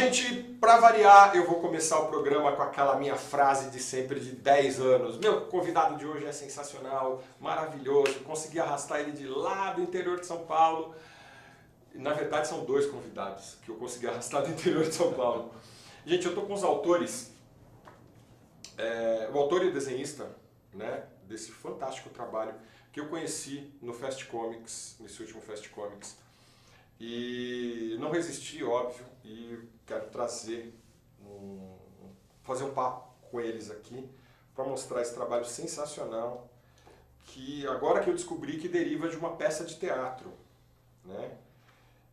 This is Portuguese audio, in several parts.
Gente, para variar, eu vou começar o programa com aquela minha frase de sempre de 10 anos. Meu convidado de hoje é sensacional, maravilhoso. Consegui arrastar ele de lá do interior de São Paulo. Na verdade, são dois convidados que eu consegui arrastar do interior de São Paulo. Gente, eu tô com os autores, o autor e o desenhista, né, desse fantástico trabalho que eu conheci no Fast Comics, nesse último Fast Comics. E não resisti, óbvio, e quero fazer um papo com eles aqui para mostrar esse trabalho sensacional que agora que eu descobri que deriva de uma peça de teatro, né?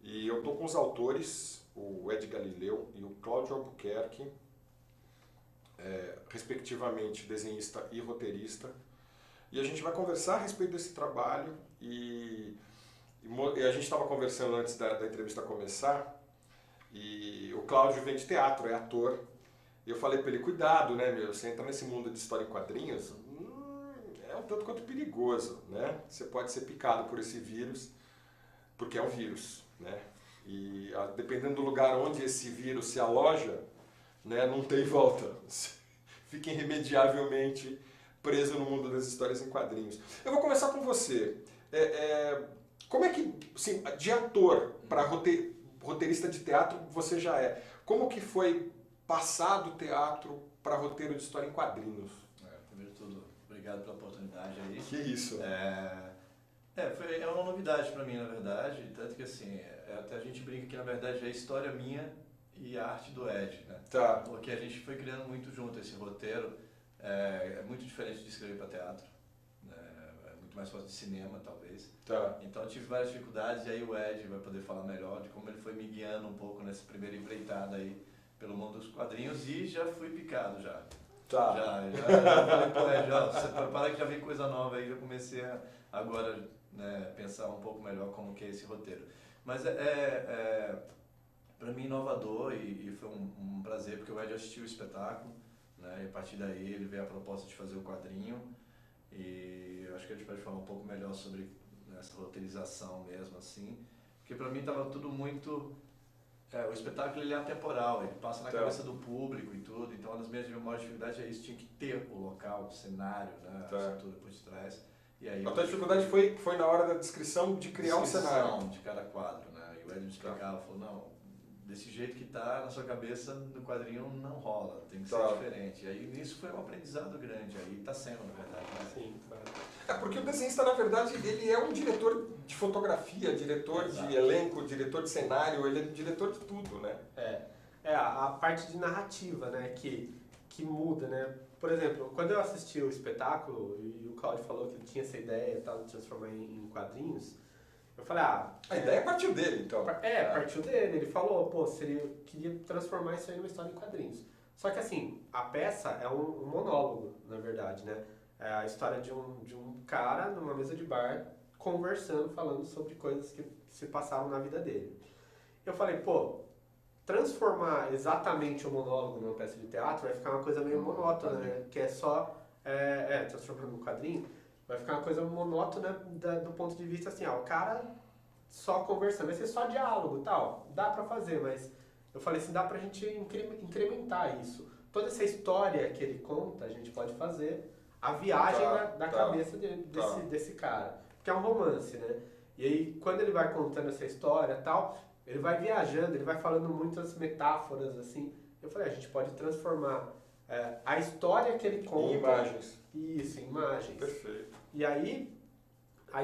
E eu estou com os autores, o Ed Galileu e o Cláudio Albuquerque, respectivamente desenhista e roteirista, e a gente vai conversar a respeito desse trabalho e a gente estava conversando antes da entrevista começar, e o Cláudio vem de teatro, é ator, e eu falei para ele, cuidado, né, meu, você entra nesse mundo de história em quadrinhos, é um tanto quanto perigoso, né? Você pode ser picado por esse vírus, porque é um vírus, né? E dependendo do lugar onde esse vírus se aloja, né, não tem volta, fica irremediavelmente preso no mundo das histórias em quadrinhos. Eu vou começar com você. Como é que, assim, de ator para roteirista de teatro você já é? Como que foi passar do teatro para roteiro de história em quadrinhos? Primeiro de tudo, obrigado pela oportunidade aí. Que isso? É uma novidade para mim, na verdade, tanto que assim, até a gente brinca que na verdade é a história minha e a arte do Ed, né? Tá. Porque a gente foi criando muito junto esse roteiro, é muito diferente de escrever para teatro. Mais fácil de cinema, talvez. Tá. Então eu tive várias dificuldades e aí o Ed vai poder falar melhor de como ele foi me guiando um pouco nessa primeira empreitada aí pelo mundo dos quadrinhos e já fui picado já. Tá. Já falei pro Ed, você prepara que já vem coisa nova aí, já comecei agora, né, pensar um pouco melhor como que é esse roteiro. Mas para mim inovador e foi um prazer porque o Ed assistiu o espetáculo, né, e a partir daí ele veio a proposta de fazer o quadrinho. E eu acho que a gente pode falar um pouco melhor sobre essa roteirização mesmo, assim. Porque pra mim estava tudo muito... o espetáculo ele é atemporal, ele passa na cabeça do público e tudo. Então uma das minhas maiores dificuldades é isso, tinha que ter o local, o cenário, né, a estrutura por detrás. E aí, a tua dificuldade foi na hora da descrição de criar um cenário. De cada quadro, né? E o Ed me explicava, falou, não, desse jeito que tá na sua cabeça, no quadrinho não rola, tem que ser diferente. E aí nisso foi um aprendizado grande, aí tá sendo, na verdade. Né? Sim, claro. Porque o desenhista, na verdade, ele é um diretor de fotografia, diretor de elenco, diretor de cenário, ele é diretor de tudo, né? A parte de narrativa, né, que muda, né? Por exemplo, quando eu assisti o espetáculo, e o Cláudio falou que ele tinha essa ideia de transformar em quadrinhos, eu falei, a ideia partiu dele, então. Partiu dele. Ele falou, queria transformar isso aí numa história em quadrinhos. Só que assim, a peça é um monólogo, na verdade, né? É a história de um cara numa mesa de bar, conversando, falando sobre coisas que se passaram na vida dele. Eu falei, transformar exatamente o monólogo numa peça de teatro vai ficar uma coisa meio monótona, né? Que é só, transformar num quadrinho, vai ficar uma coisa monótona do ponto de vista assim, o cara só conversando, vai ser só diálogo e tal, dá pra fazer, mas eu falei assim, dá pra gente incrementar isso. Toda essa história que ele conta, a gente pode fazer a viagem da cabeça desse cara, porque é um romance, né? E aí, quando ele vai contando essa história e tal, ele vai viajando, ele vai falando muitas metáforas, assim. Eu falei, a gente pode transformar a história que ele conta... Em imagens. Isso, em imagens. Perfeito. E aí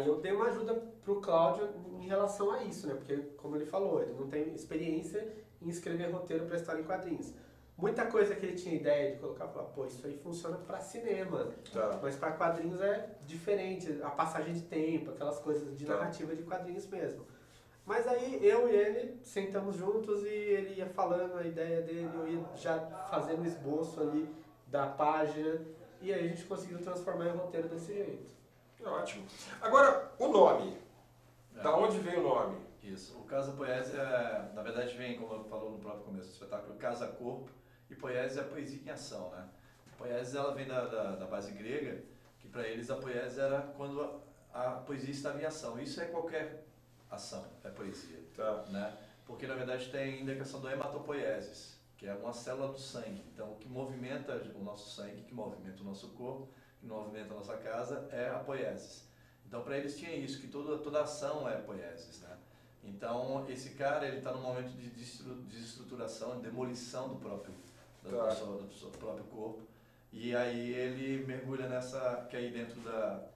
eu dei uma ajuda pro Cláudio em relação a isso, né? Porque, como ele falou, ele não tem experiência em escrever roteiro para história em quadrinhos. Muita coisa que ele tinha ideia de colocar, falar, isso aí funciona para cinema, mas para quadrinhos é diferente, a passagem de tempo, aquelas coisas de narrativa de quadrinhos mesmo. Mas aí eu e ele sentamos juntos e ele ia falando a ideia dele, eu ia já fazendo o esboço ali da página, e aí a gente conseguiu transformar em roteiro desse jeito. Ótimo. Agora, o nome. Da onde vem o nome? Isso. O Casa Poesia, na verdade, vem, como eu falou no próprio começo do espetáculo, Casa Corpo, e Poesia é a poesia em ação, né? Poesia, ela vem da base grega, que para eles a poesia era quando a poesia estava em ação. Isso é qualquer ação, é poesia, né? porque na verdade tem ainda a questão do hematopoiesis, que é uma célula do sangue. Então, o que movimenta o nosso sangue, que movimenta o nosso corpo, que movimenta a nossa casa, é a poiesis. Então, para eles tinha isso, que toda ação é poiesis, né? Então, esse cara, ele está num momento de desestruturação, de demolição do próprio corpo. E aí ele mergulha nessa, que aí dentro da...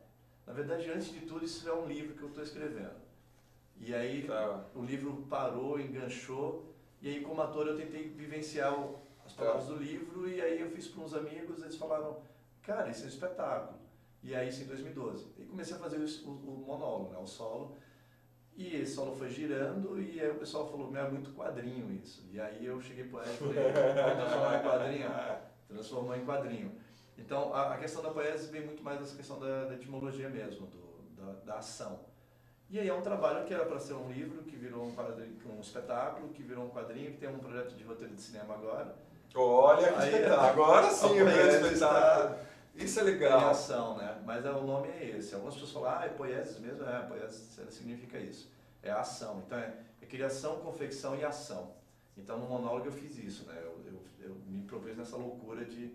Na verdade, antes de tudo, isso é um livro que eu estou escrevendo. E aí o livro parou, enganchou, e aí como ator eu tentei vivenciar as palavras do livro, e aí eu fiz para uns amigos, eles falaram, cara, isso é um espetáculo. E aí isso em 2012. E comecei a fazer o monólogo, né, o solo. E esse solo foi girando e aí o pessoal falou, é muito quadrinho isso. E aí eu cheguei pro Ed e falei, vamos transformar em quadrinho? Transformou em quadrinho. Então a questão da poesia vem muito mais dessa questão da etimologia mesmo, da ação. E aí é um trabalho que era para ser um livro, que virou um espetáculo, que virou um quadrinho, que tem um projeto de roteiro de cinema agora. Olha que espetáculo! Agora sim o meu espetáculo! Isso é legal. Tem ação, né? Mas o nome é esse. Algumas pessoas falam, é poiesis mesmo? Poiesis significa isso. É ação. Então é criação, confecção e ação. Então no monólogo eu fiz isso, né? Eu me propus nessa loucura de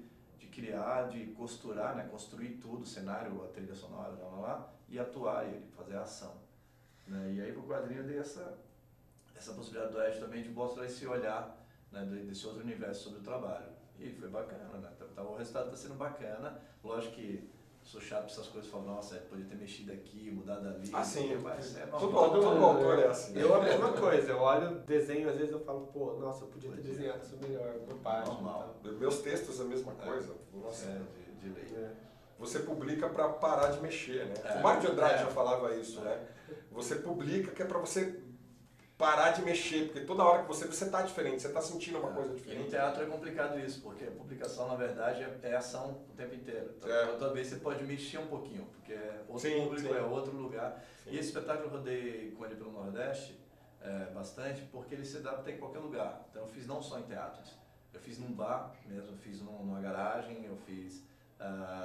criar, de costurar, né? Construir tudo, o cenário, a trilha sonora, lá, e atuar ele, fazer a ação. Né? E aí pro quadrinho eu dei essa possibilidade do Ed também de mostrar esse olhar, né? Desse outro universo sobre o trabalho. E foi bacana, né? O resultado está sendo bacana. Lógico que sou chato para essas coisas, falo, nossa, podia ter mexido aqui, mudado ali. Sim, mas é todo autor é assim. Eu a mesma coisa, eu olho o desenho, às vezes eu falo, pô, nossa, eu podia ter desenhado isso melhor, uma página. Normal. Meus textos é a mesma coisa. Nossa. De lei. Você publica para parar de mexer, né? O Mário de Andrade já falava isso, né? Você publica que é para você parar de mexer, porque toda hora que você está diferente, você está sentindo uma coisa E diferente. no teatro é complicado isso, porque a publicação, na verdade, é ação o tempo inteiro. Então, toda vez você pode mexer um pouquinho, porque é outro público, é outro lugar. Sim. E esse espetáculo eu rodei com ele pelo Nordeste bastante, porque ele se adapta em qualquer lugar. Então eu fiz não só em teatros, eu fiz num bar mesmo, eu fiz numa garagem, eu fiz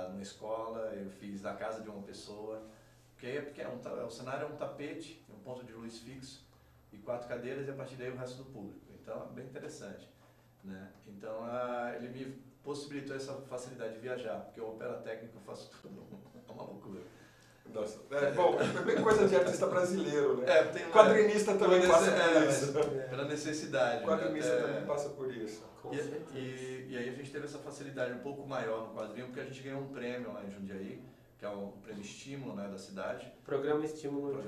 numa escola, eu fiz na casa de uma pessoa. Porque o cenário é um tapete, um ponto de luz fixo, e 4 cadeiras e a partir daí o resto do público. Então é bem interessante, né? Então ele me possibilitou essa facilidade de viajar, porque eu opero técnico, eu faço tudo, é uma loucura. Nossa, bom, é bem coisa de artista brasileiro, né? Quadrinista também passa por isso. Pela necessidade. Quadrinista também passa por isso. E aí a gente teve essa facilidade um pouco maior no quadrinho, porque a gente ganhou um prêmio lá em Jundiaí, que é o prêmio Estímulo, né, da cidade. Programa Estímulo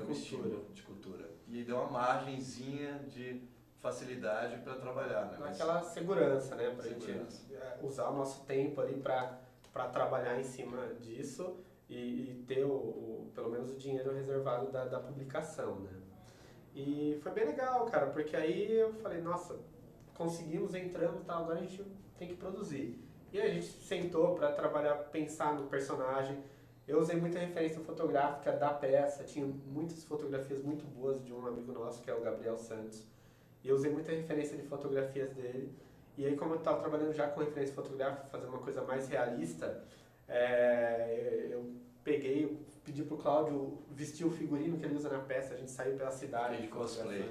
de Cultura. E deu uma margenzinha de facilidade para trabalhar, né? Aquela segurança, né? Para a gente usar o nosso tempo ali para trabalhar em cima disso e ter pelo menos o dinheiro reservado da publicação, né? E foi bem legal, cara, porque aí eu falei, nossa, conseguimos, entramos e tal, agora a gente tem que produzir. E aí a gente sentou para trabalhar, pensar no personagem. Eu usei muita referência fotográfica da peça, tinha muitas fotografias muito boas de um amigo nosso, que é o Gabriel Santos. E eu usei muita referência de fotografias dele. E aí, como eu estava trabalhando já com referência fotográfica, fazer uma coisa mais realista, eu pedi pro Cláudio vestir o figurino que ele usa na peça, a gente saiu pela cidade. De cosplay.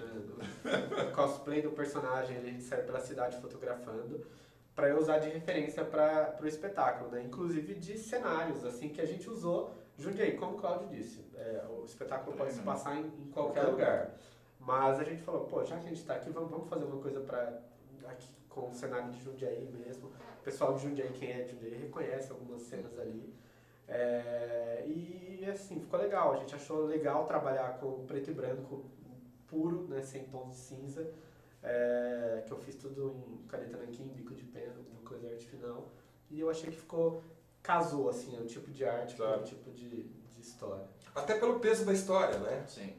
Cosplay do personagem, a gente saiu pela cidade fotografando, para eu usar de referência para o espetáculo, né? Inclusive de cenários, assim, que a gente usou. Jundiaí, como o Cláudio disse, o espetáculo pode se passar em qualquer lugar. Mas a gente falou, pô, já que a gente está aqui, vamos fazer uma coisa aqui com o cenário de Jundiaí mesmo. O pessoal de Jundiaí, quem é de Jundiaí, reconhece algumas cenas ali. E assim, ficou legal. A gente achou legal trabalhar com preto e branco puro, né, sem tons de cinza. Que eu fiz tudo em caneta nanquim, bico de pena, alguma coisa arte final. E eu achei que casou, assim, o tipo de arte com o tipo de história. Até pelo peso da história, né? Sim.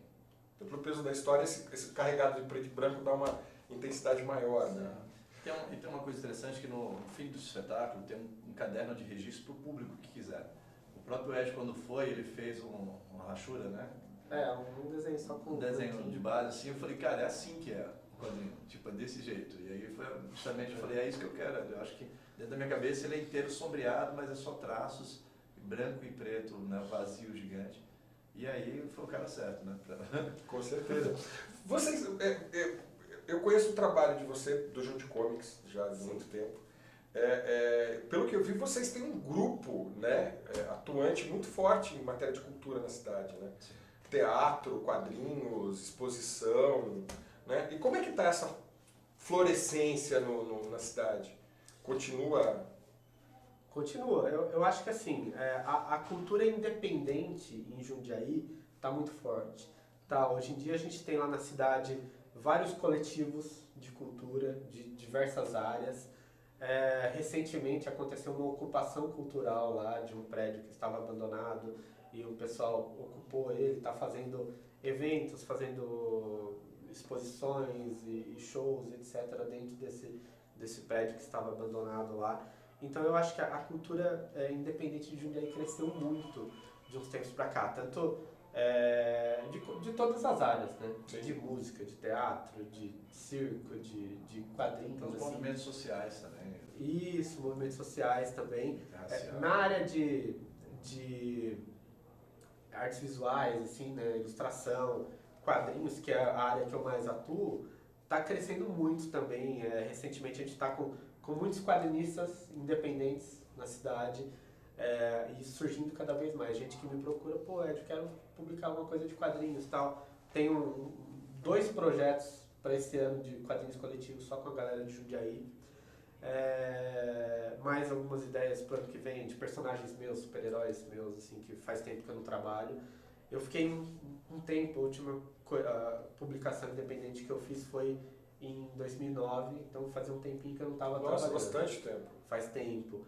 Pelo peso da história, esse carregado de preto e branco dá uma intensidade maior, né? E tem uma coisa interessante que no fim do espetáculo tem um caderno de registro para o público que quiser. O próprio Ed, quando foi, ele fez uma rachura, né? Um desenho só com... Um desenho de base, assim, eu falei, cara, é assim que é. Quadrinho, tipo, é desse jeito. E aí foi justamente, eu falei, é isso que eu quero. Eu acho que dentro da minha cabeça ele é inteiro sombreado, mas é só traços, branco e preto, né, vazio, gigante. E aí foi o cara certo, né? Com certeza. Vocês, eu conheço o trabalho de você, do Junte Comics, já há muito tempo. Pelo que eu vi, vocês têm um grupo, né, atuante muito forte em matéria de cultura na cidade, né? Sim. Teatro, quadrinhos, exposição, né? E como é que está essa florescência na cidade? Continua? Continua. Eu acho que assim, a cultura independente em Jundiaí está muito forte. Tá? Hoje em dia a gente tem lá na cidade vários coletivos de cultura de diversas áreas. Recentemente aconteceu uma ocupação cultural lá de um prédio que estava abandonado e o pessoal ocupou ele, está fazendo eventos, fazendo exposições e shows, etc., dentro desse prédio que estava abandonado lá. Então eu acho que a cultura independente de Jundiaí cresceu muito de uns tempos para cá, tanto de todas as áreas, né? Sim. De música, de teatro, de circo, de quadrinhos. Os assim. movimentos sociais também. Isso, movimentos sociais também. Racial. Na área de artes visuais, assim, né? Ilustração, quadrinhos, que é a área que eu mais atuo, está crescendo muito também. Recentemente a gente está com muitos quadrinistas independentes na cidade e surgindo cada vez mais. Gente que me procura, pô, Ed, eu quero publicar alguma coisa de quadrinhos e tal. Tenho 2 projetos para esse ano de quadrinhos coletivos só com a galera de Jundiaí. Mais algumas ideias para o ano que vem de personagens meus, super-heróis meus, assim, que faz tempo que eu não trabalho. Eu fiquei um tempo, a última publicação independente que eu fiz foi em 2009, então fazia um tempinho que eu não estava trabalhando. Nossa, bastante tempo. Faz tempo.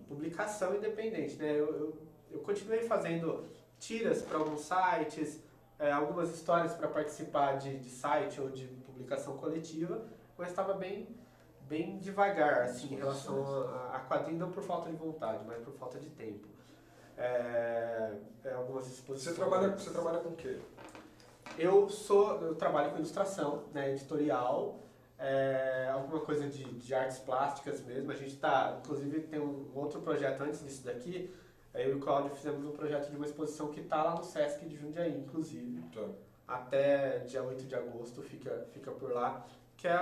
Publicação independente, né? Eu continuei fazendo tiras para alguns sites, algumas histórias para participar de site ou de publicação coletiva, mas estava bem devagar, assim, em relação a quadrinho, não por falta de vontade, mas por falta de tempo. Algumas exposições. Você trabalha com o quê? Eu trabalho com ilustração, né, editorial, alguma coisa de artes plásticas mesmo. A gente inclusive tem um outro projeto antes disso daqui. Eu e o Cláudio fizemos um projeto de uma exposição que está lá no Sesc de Jundiaí, inclusive. Tá. Até dia 8 de agosto fica por lá. Que é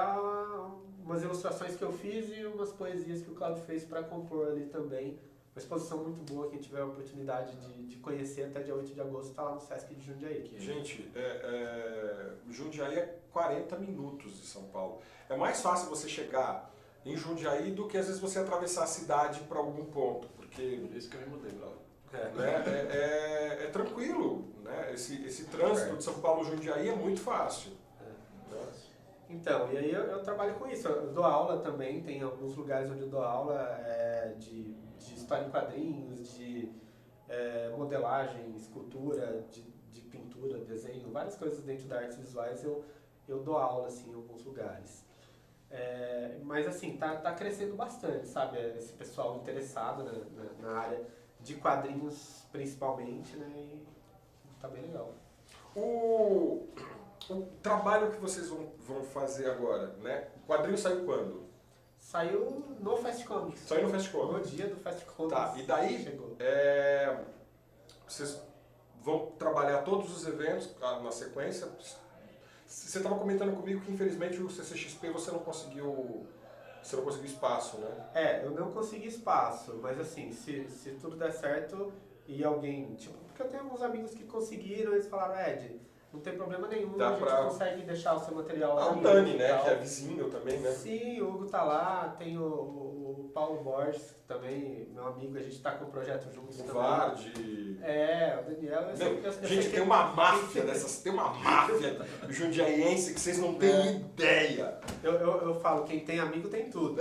umas ilustrações que eu fiz e umas poesias que o Cláudio fez para compor ali também. Uma exposição muito boa, quem tiver a oportunidade de conhecer até dia 8 de agosto está lá no Sesc de Jundiaí. Gente, Jundiaí é 40 minutos de São Paulo. É mais fácil você chegar em Jundiaí do que às vezes você atravessar a cidade para algum ponto, porque Por isso que eu me mudei pra lá. é tranquilo, né? Esse trânsito de São Paulo-Jundiaí é muito fácil. Então, e aí eu trabalho com isso. Eu dou aula também, tem alguns lugares onde eu dou aula de história em quadrinhos, de modelagem, escultura, de pintura, desenho, várias coisas dentro da artes visuais eu dou aula assim, em alguns lugares. Mas assim, tá crescendo bastante, sabe? Esse pessoal interessado na área de quadrinhos principalmente, né? E tá bem legal. O trabalho que vocês vão fazer agora, né? O quadrinho saiu quando? Saiu no Fast Comics. Saiu no Fast Comics. No dia do Fast Comics. Tá, e daí chegou. Vocês vão trabalhar todos os eventos na sequência. Você estava comentando comigo que infelizmente o CCXP você não conseguiu espaço, né? Eu não consegui espaço, mas assim, se tudo der certo e alguém, tipo, porque eu tenho alguns amigos que conseguiram, eles falaram, Ed, não tem problema nenhum, a gente consegue deixar o seu material lá. O Dani, né, que é vizinho também, né? Sim, o Hugo tá lá, tem o Paulo Borges, também, meu amigo, a gente tá com o projeto juntos também. O Vardy. O Daniel. Gente, tem uma máfia tem uma máfia jundiaiense que vocês não têm ideia. Eu falo, quem tem amigo tem tudo.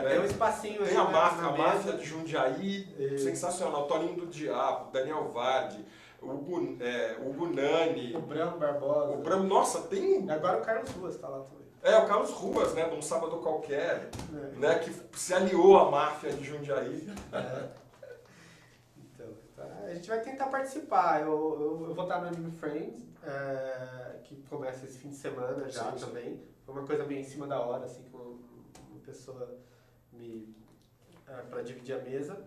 Tem um espacinho aí. Tem a máfia de Jundiaí, sensacional. Toninho do Diabo, Daniel Vardy, o Gunani. O Bramo Barbosa. Nossa, tem. E agora o Carlos Ruas tá lá também. O Carlos Ruas, né, de um sábado qualquer, né, que se aliou à máfia de Jundiaí. Então, a gente vai tentar participar. Eu vou estar no Anime Friends, que começa esse fim de semana já também. Foi uma coisa meio em cima da hora, assim, com uma pessoa para dividir a mesa.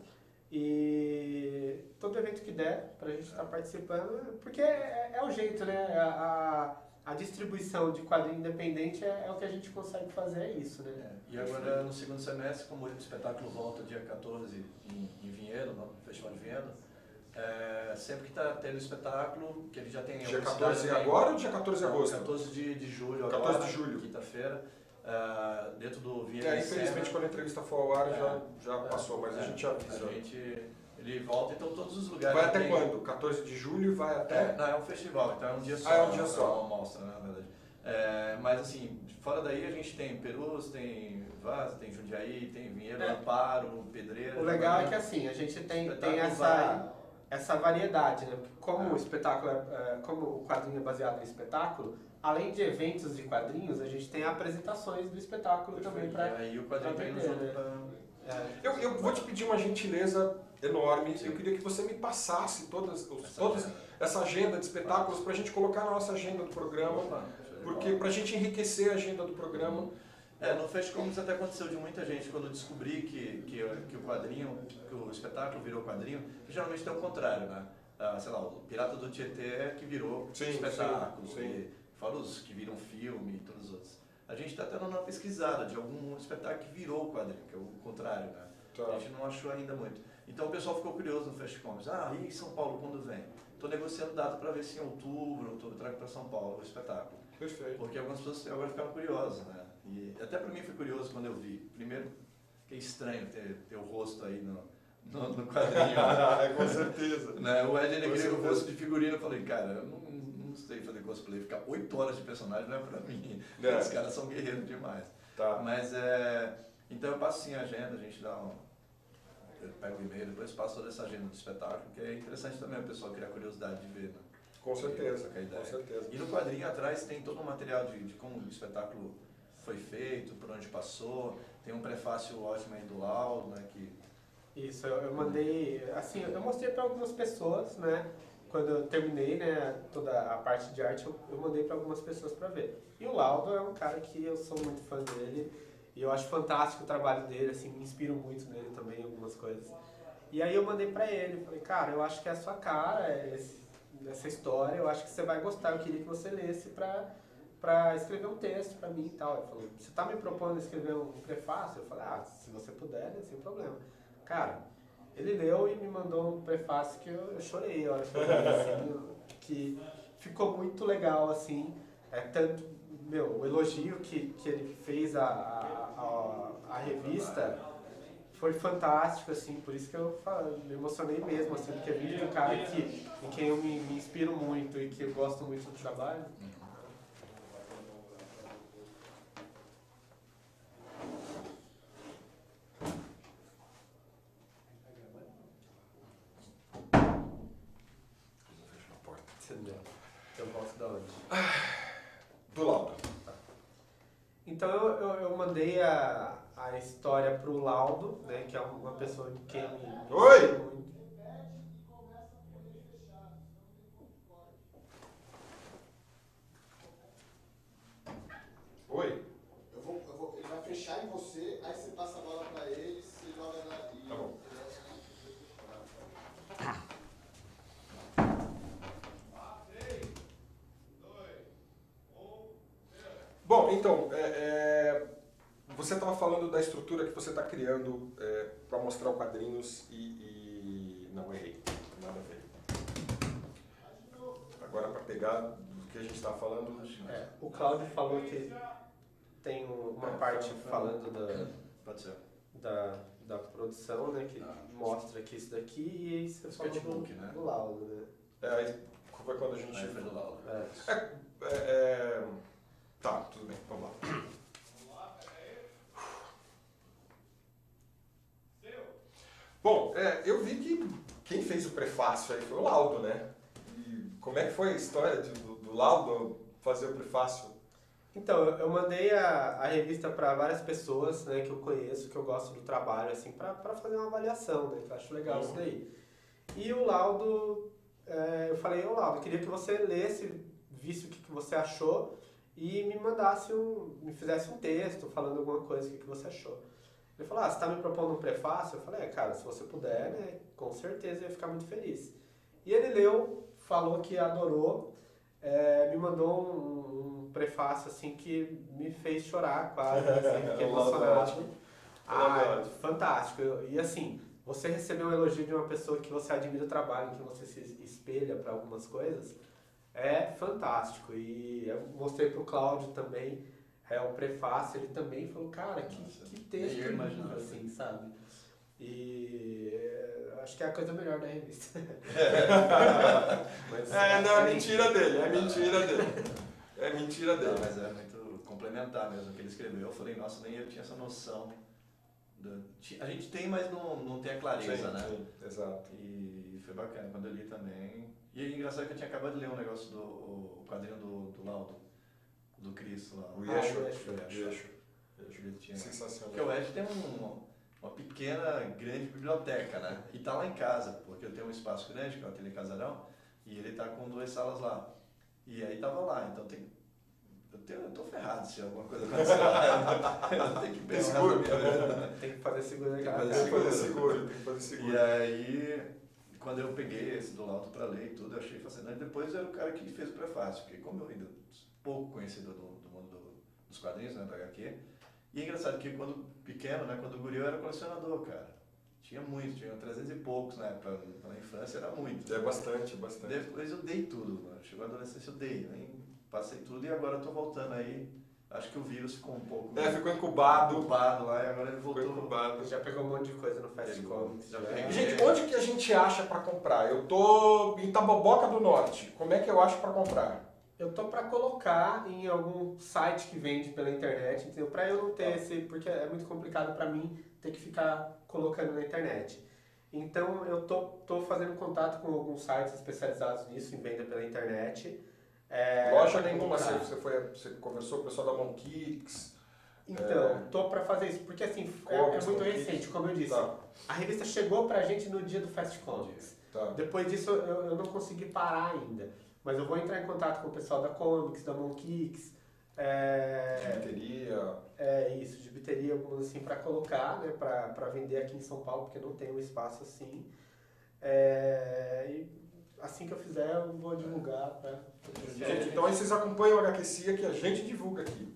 E todo evento que der pra gente estar participando, porque é o jeito, né? a distribuição de quadrinho independente é o que a gente consegue fazer, é isso, né? E agora no segundo semestre, como o espetáculo volta dia 14 em Vinhedo, no Festival de Vinhedo, sempre que está tendo espetáculo, que ele já tem... Dia 14 agora ou dia 14 de agosto? 14 de julho 14 agora, de julho. Quinta-feira, dentro do Vinhedo. Infelizmente quando a entrevista for ao ar já passou, mas a gente avisa. Ele volta, então todos os lugares... Vai até quando? 14 de julho vai até... Não, é um festival, então é um dia só. É um dia só. É uma mostra, né, na verdade. Mas assim, fora daí a gente tem Perus, tem Vaza, tem Jundiaí, tem Vinhedo, Amparo, Pedreira... O legal é que assim, a gente tem essa variedade, né? Porque como o espetáculo como o quadrinho é baseado em espetáculo, além de eventos de quadrinhos, a gente tem apresentações do espetáculo também para... E aí o quadrinho vem junto Eu vou te pedir uma gentileza enorme. Sim. Eu queria que você me passasse toda essa agenda de espetáculos para a gente colocar na nossa agenda do programa, porque para a gente enriquecer a agenda do programa. No Festcomics até aconteceu de muita gente quando descobri que o quadrinho, que o espetáculo virou quadrinho, que geralmente é o contrário, né? Sei lá, o Pirata do Tietê que virou espetáculo, fora os que viram filme e todos os outros. A gente está tendo uma pesquisada de algum espetáculo que virou o quadrinho, que é o contrário, né? Tá. A gente não achou ainda muito. Então o pessoal ficou curioso no Festcomics. E São Paulo quando vem? Estou negociando data para ver se em outubro eu trago para São Paulo o espetáculo. Perfeito. Porque algumas pessoas agora ficaram curiosas, né? E até para mim foi curioso quando eu vi. Primeiro, que é estranho ter o rosto aí no quadrinho. Com certeza. Né? O Ed Negreiro, o rosto de figurino, eu falei, cara, eu não sei fazer cosplay. Ficar 8 horas de personagem não é para mim. Os caras são guerreiros demais. Tá. Mas então eu passo sim a agenda, a gente dá eu pego o e-mail, depois passo toda essa agenda do espetáculo, que é interessante também o pessoal criar curiosidade de ver, né? Com certeza, com certeza. E no quadrinho atrás tem todo o material de como o espetáculo foi feito, por onde passou, tem um prefácio ótimo aí do Laudo, né? Isso, eu mandei, assim, eu mostrei para algumas pessoas, né? Quando eu terminei, né, toda a parte de arte, eu mandei para algumas pessoas para ver. E o Laudo é um cara que eu sou muito fã dele, e eu acho fantástico o trabalho dele, assim, me inspiro muito nele também em algumas coisas. E aí eu mandei pra ele, falei, cara, eu acho que é a sua cara, essa história, eu acho que você vai gostar, eu queria que você lesse pra escrever um texto pra mim e tal. Ele falou, você tá me propondo escrever um prefácio? Eu falei, se você puder, né, sem problema. Cara, ele leu e me mandou um prefácio que eu chorei a hora que eu li, assim, que ficou muito legal, assim, tanto, o elogio que ele fez a revista foi fantástico, assim, por isso que eu me emocionei mesmo, assim, porque vi de um cara em quem eu me inspiro muito e que eu gosto muito do trabalho. Eu gosto da onde? Do Laudo. Então eu mandei a história pro Laudo, né, que é uma pessoa de quem me Oi! Muito. Oi? Ele vai fechar em você, aí você passa a bola pra ele, você joga na... Tá bom. Bom, então, você estava falando da estrutura que você está criando para mostrar o quadrinhos e... Não, errei. Nada a ver. Agora, para pegar do que a gente estava falando... O Cláudio falou que tem uma parte falando Pode ser. da produção, né, que mostra aqui isso daqui, e aí você falou do Laudo, né? Aí foi quando a gente... Aí foi do Laudo. Tá, tudo bem, vamos lá. Bom, eu vi que quem fez o prefácio aí foi o Laudo, né? E como é que foi a história do Laudo fazer o prefácio? Então, eu mandei a revista para várias pessoas, né, que eu conheço, que eu gosto do trabalho, assim, para fazer uma avaliação, né, que eu acho legal isso daí. E o Laudo, eu falei, Laudo, eu queria que você lesse, visse o que você achou e me mandasse me fizesse um texto falando alguma coisa, o que você achou. Ele falou, você está me propondo um prefácio? Eu falei, cara, se você puder, né, com certeza eu ia ficar muito feliz. E ele leu, falou que adorou, me mandou um prefácio assim que me fez chorar quase, assim, fiquei emocionado. Fantástico. E assim, você receber um elogio de uma pessoa que você admira o trabalho, que você se espelha para algumas coisas, é fantástico. E eu mostrei pro Cláudio também o prefácio, ele também falou, cara, que texto lindo, assim, sabe? E acho que é a coisa melhor da revista. Mas, não, é mentira dele, é mentira dele. É mentira dele. Não, mas é muito complementar mesmo o que ele escreveu. Eu falei, nossa, nem eu tinha essa noção. A gente tem, mas não tem a clareza, né? Sim, exato. E foi bacana quando eu li também. E é engraçado que eu tinha acabado de ler um negócio do quadrinho do Laudo, do Cristo lá. O Yeshua. Sensacional. Porque o Ed tem uma pequena, grande biblioteca, né? E tá lá em casa, porque eu tenho um espaço grande, que é o Ateliê Casarão, e ele tá com 2 salas lá. E aí tava lá, então eu tô ferrado se alguma coisa acontecer lá. Eu tenho que pensar na minha vida. Tem que fazer seguro Tem que fazer seguro. E aí, quando eu peguei esse do Laudo pra ler e tudo, eu achei fascinante. Depois era o cara que fez o prefácio, porque como eu ainda pouco conhecido do mundo dos quadrinhos, né, da HQ, e é engraçado que quando pequeno, né, quando guri eu era colecionador, cara. Tinha 300 e poucos, né, na infância era muito. É bastante. Depois eu dei tudo, mano. Chegou a adolescência, eu dei. Aí passei tudo e agora eu tô voltando aí. Acho que o vírus ficou um pouco... ficou incubado lá e agora ele voltou. Ficou incubado. Já pegou um monte de coisa no Fast Comics. Gente, onde que a gente acha pra comprar? Eu tô em Taboboca do Norte. Como é que eu acho pra comprar? Eu tô pra colocar em algum site que vende pela internet, entendeu? Pra eu não ter porque é muito complicado pra mim ter que ficar colocando na internet. Então eu tô fazendo contato com alguns sites especializados nisso, em venda pela internet. Loja nenhuma, você conversou com o pessoal da Monkix? Então, tô pra fazer isso, porque assim, é muito recente, como eu disse. Tá. A revista chegou pra gente no dia do Fast Comics. Tá. Depois disso eu não consegui parar ainda. Mas eu vou entrar em contato com o pessoal da Comics, da Monkix. Gibiteria. Gibiteria, algumas assim, pra colocar, né, pra vender aqui em São Paulo, porque não tem um espaço assim. E assim que eu fizer, eu vou divulgar. Gente, então aí vocês acompanham o HQcia que a gente divulga aqui.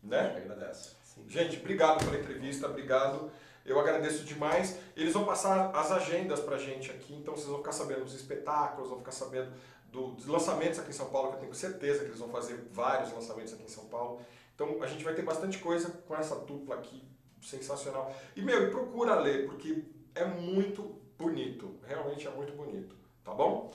Né? Agradece. Gente, obrigado pela entrevista, obrigado. Eu agradeço demais. Eles vão passar as agendas pra gente aqui, então vocês vão ficar sabendo dos espetáculos, vão ficar sabendo dos lançamentos aqui em São Paulo, que eu tenho certeza que eles vão fazer vários lançamentos aqui em São Paulo. Então a gente vai ter bastante coisa com essa dupla aqui, sensacional. E, procura ler, porque é muito bonito, realmente é muito bonito, tá bom?